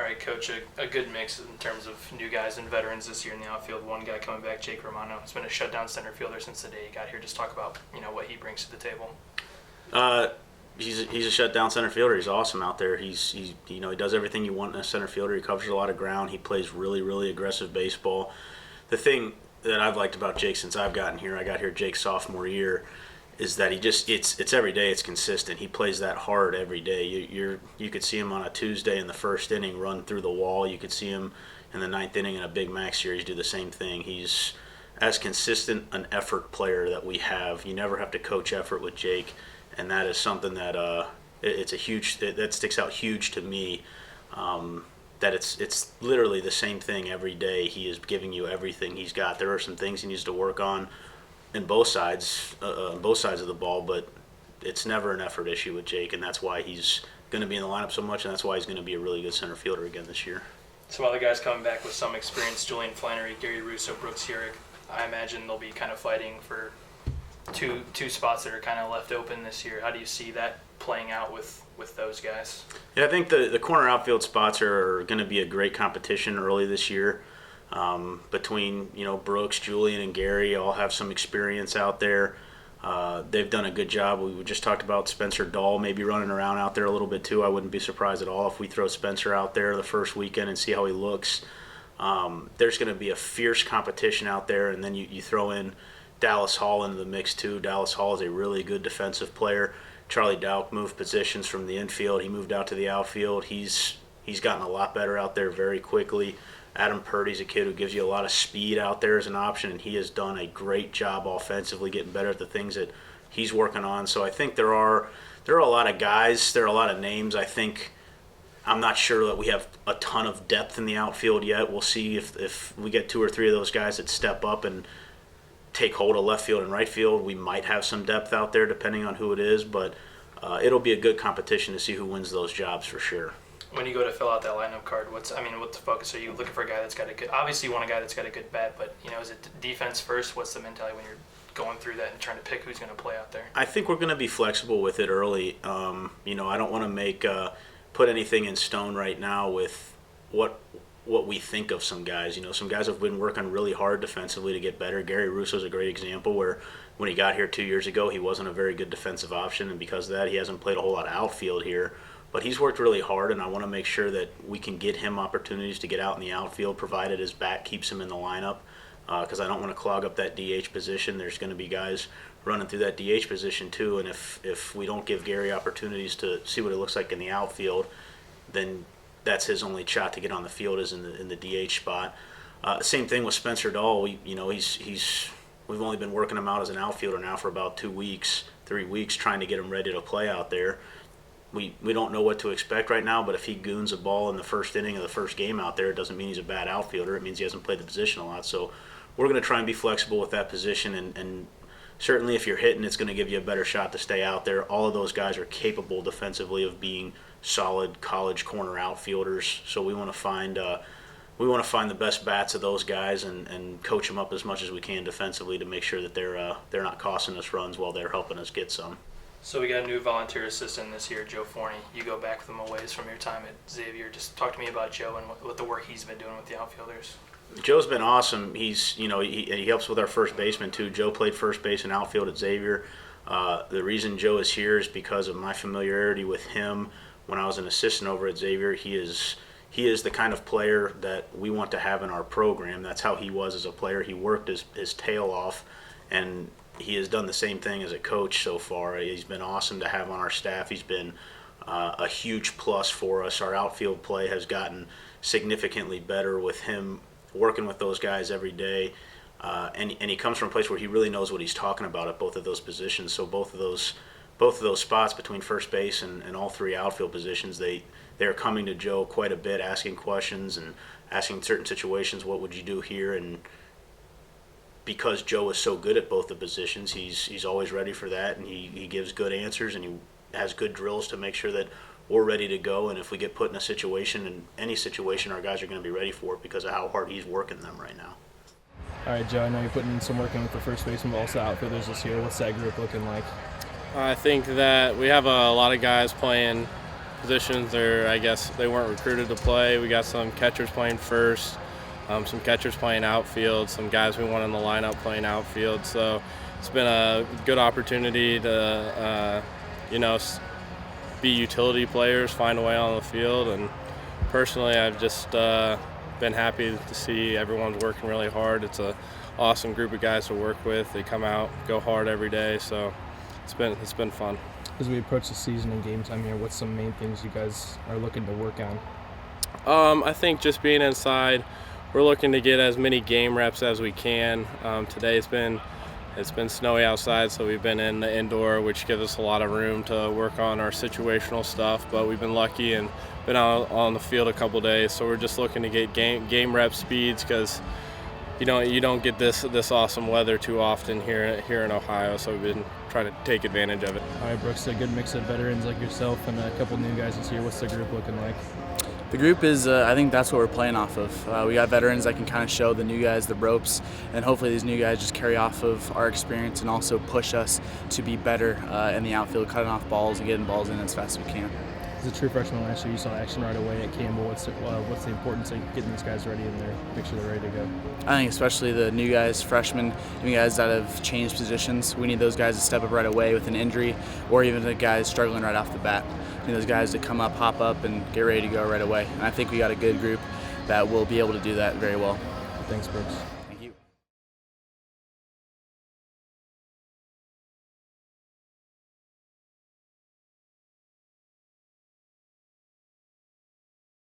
All right, Coach, a good mix in terms of new guys and veterans this year in the outfield. One guy coming back, Jake Romano, has been a shutdown center fielder since the day he got here. Just talk about what he brings to the table. He's a shutdown center fielder. He's awesome out there. He does everything you want in a center fielder. He covers a lot of ground. He plays really, really aggressive baseball. The thing that I've liked about Jake since I've gotten here, I got here Jake's sophomore year, is that it's every day. It's consistent. He plays that hard every day. You could see him on a Tuesday in the first inning run through the wall. You could see him in the ninth inning in a Big Mac series do the same thing. He's as consistent an effort player that we have. You never have to coach effort with Jake, and that is something that that sticks out huge to me. That it's literally the same thing every day. He is giving you everything he's got. There are some things he needs to work on in both sides of the ball, but it's never an effort issue with Jake, and that's why he's going to be in the lineup so much, and that's why he's going to be a really good center fielder again this year. Some other guys coming back with some experience: Julian Flannery, Gary Russo, Brooks Heurig. I imagine they'll be kind of fighting for two spots that are kind of left open this year. How do you see that playing out with those guys? Yeah, I think the corner outfield spots are going to be a great competition early this year. Between Brooks, Julian, and Gary, all have some experience out there. They've done a good job. We just talked about Spencer Dahl maybe running around out there a little bit too. I wouldn't be surprised at all if we throw Spencer out there the first weekend and see how he looks. There's going to be a fierce competition out there, and then you throw in Dallas Hall into the mix too. Dallas Hall is a really good defensive player. Charlie Dowk moved positions from the infield. He moved out to the outfield. He's gotten a lot better out there very quickly. Adam Purdy's a kid who gives you a lot of speed out there as an option, and he has done a great job offensively, getting better at the things that he's working on. So I think there are a lot of guys, there are a lot of names. I'm not sure that we have a ton of depth in the outfield yet. We'll see if we get two or three of those guys that step up and take hold of left field and right field. We might have some depth out there depending on who it is, but it'll be a good competition to see who wins those jobs for sure. When you go to fill out that lineup card, what's the focus? Are you looking for a guy that's got a good? Obviously, you want a guy that's got a good bat, but is it defense first? What's the mentality when you're going through that and trying to pick who's going to play out there? I think we're going to be flexible with it early. I don't want to put anything in stone right now with what we think of some guys. Some guys have been working really hard defensively to get better. Gary Russo's a great example where when he got here 2 years ago, he wasn't a very good defensive option, and because of that, he hasn't played a whole lot of outfield here. But he's worked really hard, and I want to make sure that we can get him opportunities to get out in the outfield, provided his bat keeps him in the lineup, because I don't want to clog up that DH position. There's going to be guys running through that DH position too, and if we don't give Gary opportunities to see what it looks like in the outfield, then that's his only shot to get on the field is in the DH spot. Same thing with Spencer Dahl. We've only been working him out as an outfielder now for about 3 weeks, trying to get him ready to play out there. We don't know what to expect right now, but if he goons a ball in the first inning of the first game out there, it doesn't mean he's a bad outfielder. It means he hasn't played the position a lot. So we're going to try and be flexible with that position, and certainly if you're hitting, it's going to give you a better shot to stay out there. All of those guys are capable defensively of being solid college corner outfielders. So we want to find the best bats of those guys and coach them up as much as we can defensively to make sure that they're not costing us runs while they're helping us get some. So we got a new volunteer assistant this year, Joe Forney. You go back with him a ways from your time at Xavier. Just talk to me about Joe and what the work he's been doing with the outfielders. Joe's been awesome. He helps with our first baseman too. Joe played first base and outfield at Xavier. The reason Joe is here is because of my familiarity with him when I was an assistant over at Xavier. He is the kind of player that we want to have in our program. That's how he was as a player. He worked his tail off, and he has done the same thing as a coach so far. He's been awesome to have on our staff. He's been a huge plus for us. Our outfield play has gotten significantly better with him working with those guys every day. And he comes from a place where he really knows what he's talking about at both of those positions. So both of those spots between first base and all three outfield positions, they are coming to Joe quite a bit, asking questions and asking certain situations, what would you do here? And because Joe is so good at both the positions, he's always ready for that, and he gives good answers, and he has good drills to make sure that we're ready to go. And if we get put in a situation, in any situation, our guys are going to be ready for it because of how hard he's working them right now. All right, Joe, I know you're putting in some work in for first baseman, but also outfielders this year. What's that group looking like? I think that we have a lot of guys playing positions. I guess they weren't recruited to play. We got some catchers playing first, some catchers playing outfield, some guys we want in the lineup playing outfield. So it's been a good opportunity to, be utility players, find a way on the field. And personally, I've just been happy to see everyone's working really hard. It's an awesome group of guys to work with. They come out, go hard every day. So it's been fun. As we approach the season and game time here, what's some main things you guys are looking to work on? I think just being inside, we're looking to get as many game reps as we can. Today it's been snowy outside, so we've been in the indoor, which gives us a lot of room to work on our situational stuff. But we've been lucky and been out on the field a couple days, so we're just looking to get game rep speeds because you don't get this awesome weather too often here in Ohio. So we've been trying to take advantage of it. All right, Brooks, a good mix of veterans like yourself and a couple new guys this year. What's the group looking like? The group is, I think that's what we're playing off of. We got veterans that can kind of show the new guys the ropes, and hopefully these new guys just carry off of our experience and also push us to be better in the outfield, cutting off balls and getting balls in as fast as we can. As a true freshman last year, you saw action right away at Campbell. What's the importance of getting these guys ready in there, make sure they're ready to go? I think especially the new guys, freshmen, new guys that have changed positions, we need those guys to step up right away with an injury, or even the guys struggling right off the bat. We need those guys to come up, hop up, and get ready to go right away. And I think we got a good group that will be able to do that very well. Thanks, Brooks.